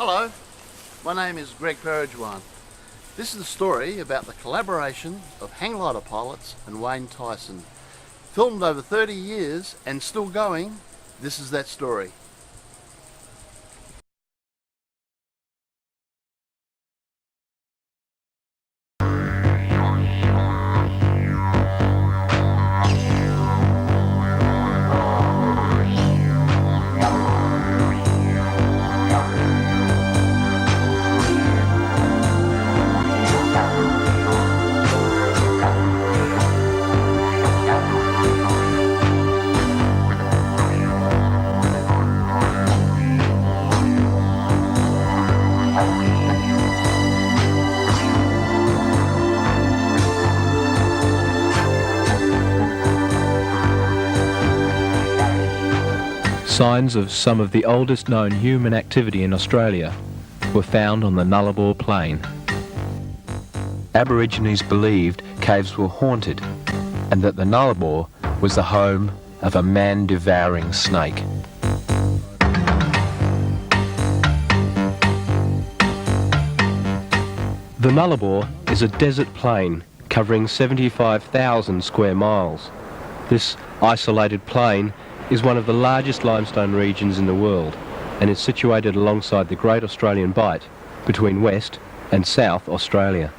Hello, my name is Greg Perejuan. This is the story about the collaboration of hang glider pilots and Wayne Tyson. Filmed over 30 years and still going, this is that story. Signs of some of the oldest known human activity in Australia were found on the Nullarbor Plain. Aborigines believed caves were haunted and that the Nullarbor was the home of a man-devouring snake. The Nullarbor is a desert plain covering 75,000 square miles. This isolated plain is one of the largest limestone regions in the world and is situated alongside the Great Australian Bight between West and South Australia.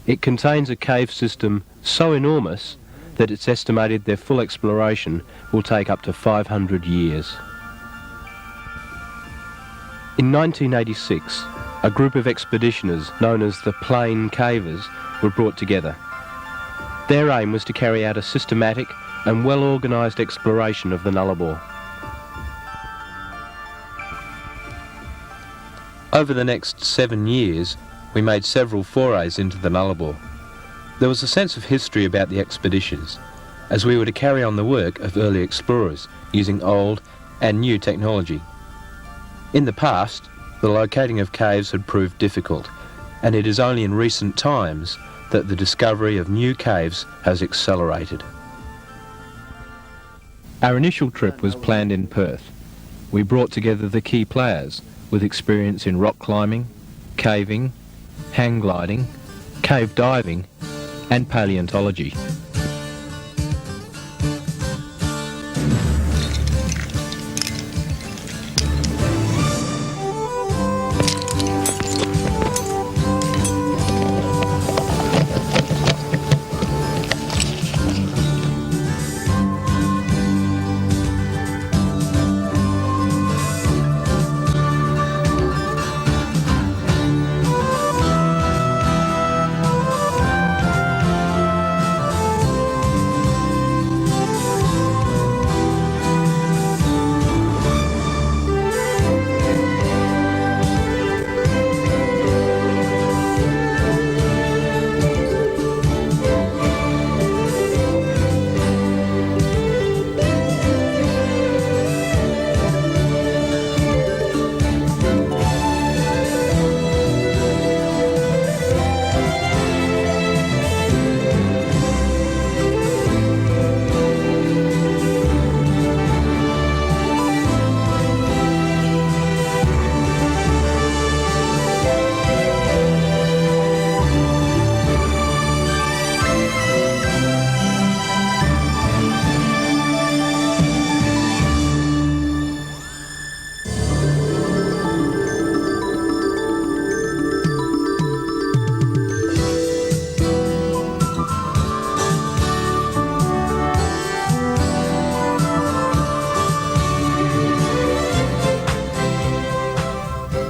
It contains a cave system so enormous that it's estimated their full exploration will take up to 500 years. In 1986, a group of expeditioners known as the Plain Cavers were brought together. Their aim was to carry out a systematic and well-organised exploration of the Nullarbor. Over the next 7 years, we made several forays into the Nullarbor. There was a sense of history about the expeditions, as we were to carry on the work of early explorers using old and new technology. In the past, the locating of caves had proved difficult, and it is only in recent times that the discovery of new caves has accelerated. Our initial trip was planned in Perth. We brought together the key players with experience in rock climbing, caving, hang gliding, cave diving and paleontology.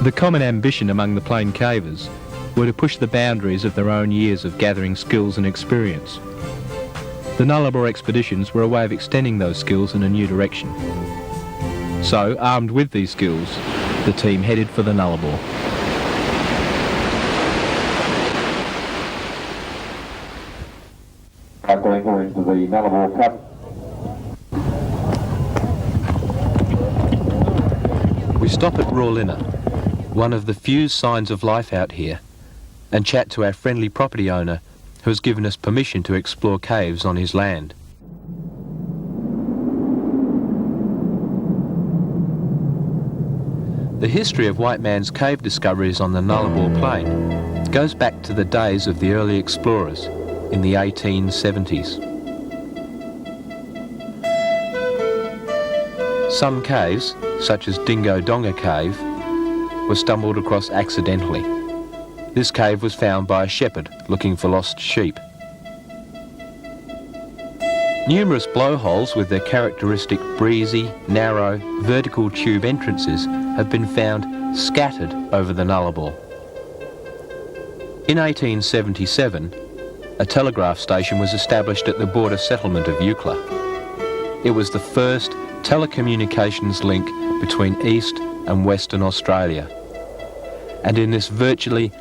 The common ambition among the Plain Cavers were to push the boundaries of their own years of gathering skills and experience. The Nullarbor expeditions were a way of extending those skills in a new direction. So, armed with these skills, the team headed for the Nullarbor. Going into the Nullarbor Cup. We stop at Rawlinna, one of the few signs of life out here, and chat to our friendly property owner who has given us permission to explore caves on his land. The history of white man's cave discoveries on the Nullarbor Plain goes back to the days of the early explorers in the 1870s. Some caves, such as Dingo Donga Cave, were stumbled across accidentally. This cave was found by a shepherd looking for lost sheep. Numerous blowholes with their characteristic breezy, narrow, vertical tube entrances have been found scattered over the Nullarbor. In 1877, a telegraph station was established at the border settlement of Eucla. It was the first telecommunications link between East and Western Australia. And in this virtually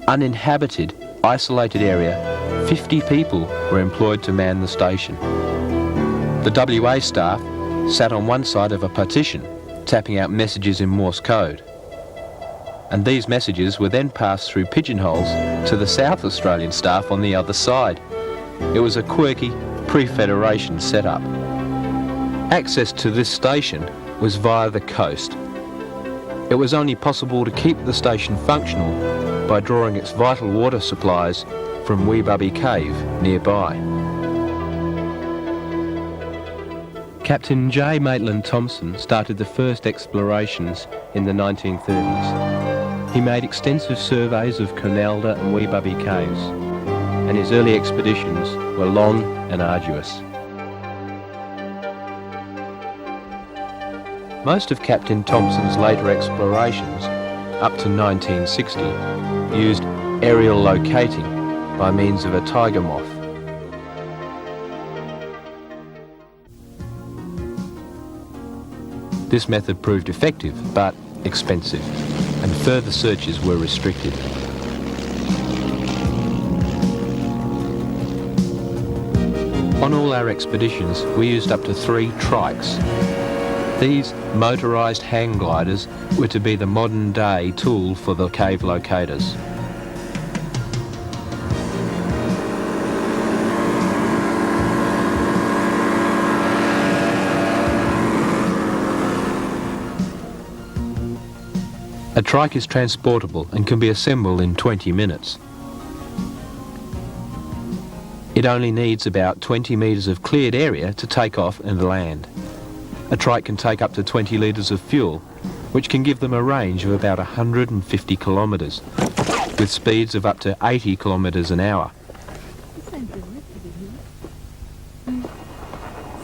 uninhabited, isolated area, 50 people were employed to man the station. The WA staff sat on one side of a partition, tapping out messages in Morse code. And these messages were then passed through pigeonholes to the South Australian staff on the other side. It was a quirky pre-Federation setup. Access to this station was via the coast. It was only possible to keep the station functional by drawing its vital water supplies from Weebubby Cave nearby. Captain J. Maitland Thompson started the first explorations in the 1930s. He made extensive surveys of Conelda and Weebubby Caves, and his early expeditions were long and arduous. Most of Captain Thompson's later explorations, up to 1960, used aerial locating by means of a tiger moth. This method proved effective but expensive, and further searches were restricted. On all our expeditions, we used up to 3 trikes. These motorised hang gliders were to be the modern-day tool for the cave locators. A trike is transportable and can be assembled in 20 minutes. It only needs about 20 metres of cleared area to take off and land. A trike can take up to 20 litres of fuel, which can give them a range of about 150 kilometres, with speeds of up to 80 kilometres an hour.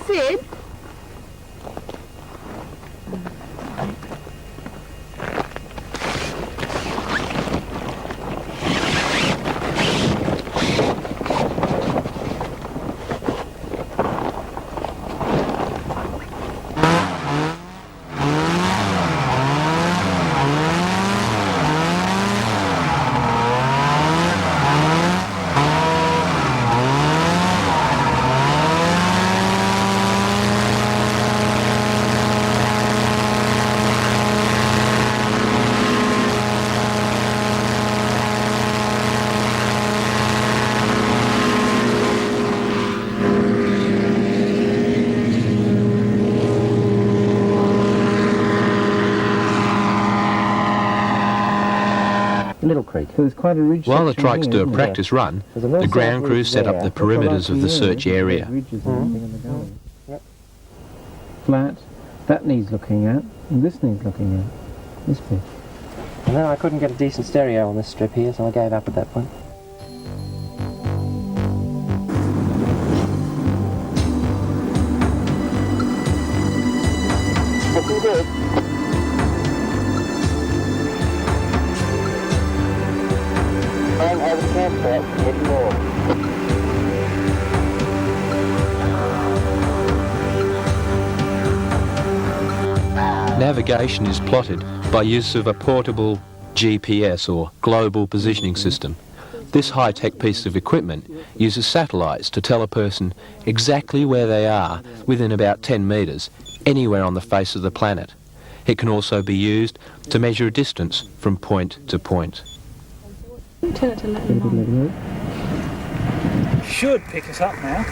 Sid? Little creek. So there's quite a ridge. While the trikes do a practice run, the ground crew set up the perimeters of the search area. Flat. That needs looking at, and this needs looking at. This bit. No, I couldn't get a decent stereo on this strip here, so I gave up at that point. Looking good. I'm over the campsite, heading north. Navigation is plotted by use of a portable GPS or global positioning system. This high-tech piece of equipment uses satellites to tell a person exactly where they are within about 10 metres, anywhere on the face of the planet. It can also be used to measure a distance from point to point. Tell it to let them on. Should pick us up now.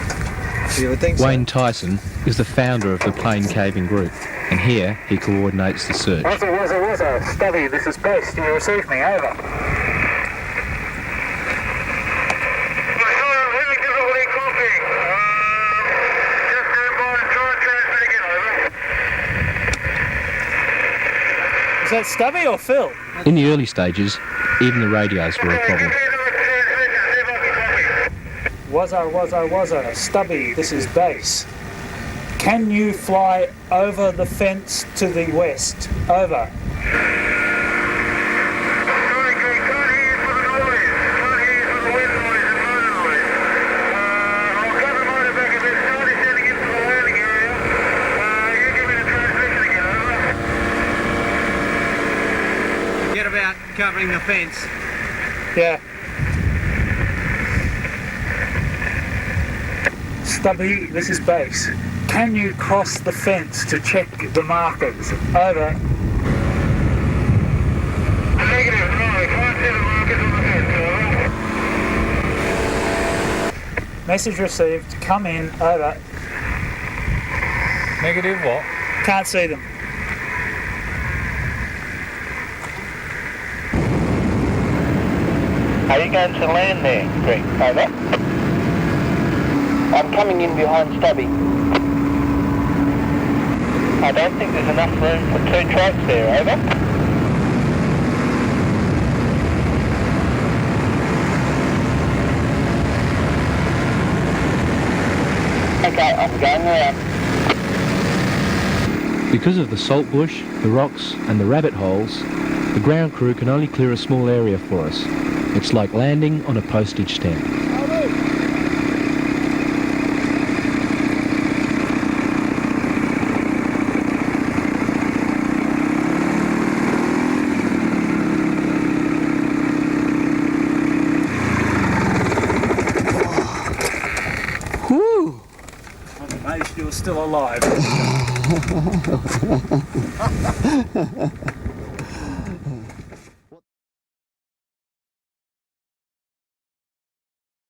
You would think so. Wayne Tyson is the founder of the Plain Caving Group, and here he coordinates the search. Yes, it was. Wazza, Stubby, this is Base. Do you receive me? Over. Is that Stubby or Phil? In the early stages, even the radios were a problem. Wazza, Stubby, this is Base. Can you fly over the fence to the west? Over. Get about covering the fence. Yeah. Stubby, this is Base. Can you cross the fence to check the markers? Over. Negative, no, I can't see the markers on the fence. Over. Message received, come in, over. Negative what? Can't see them. Are you going to land there, Greg? Over. I'm coming in behind Stubby. I don't think there's enough room for 2 tracks there, over. Okay, I'm going around. Because of the salt bush, the rocks and the rabbit holes, the ground crew can only clear a small area for us. It's like landing on a postage stamp. Whew! I'm amazed you're still alive.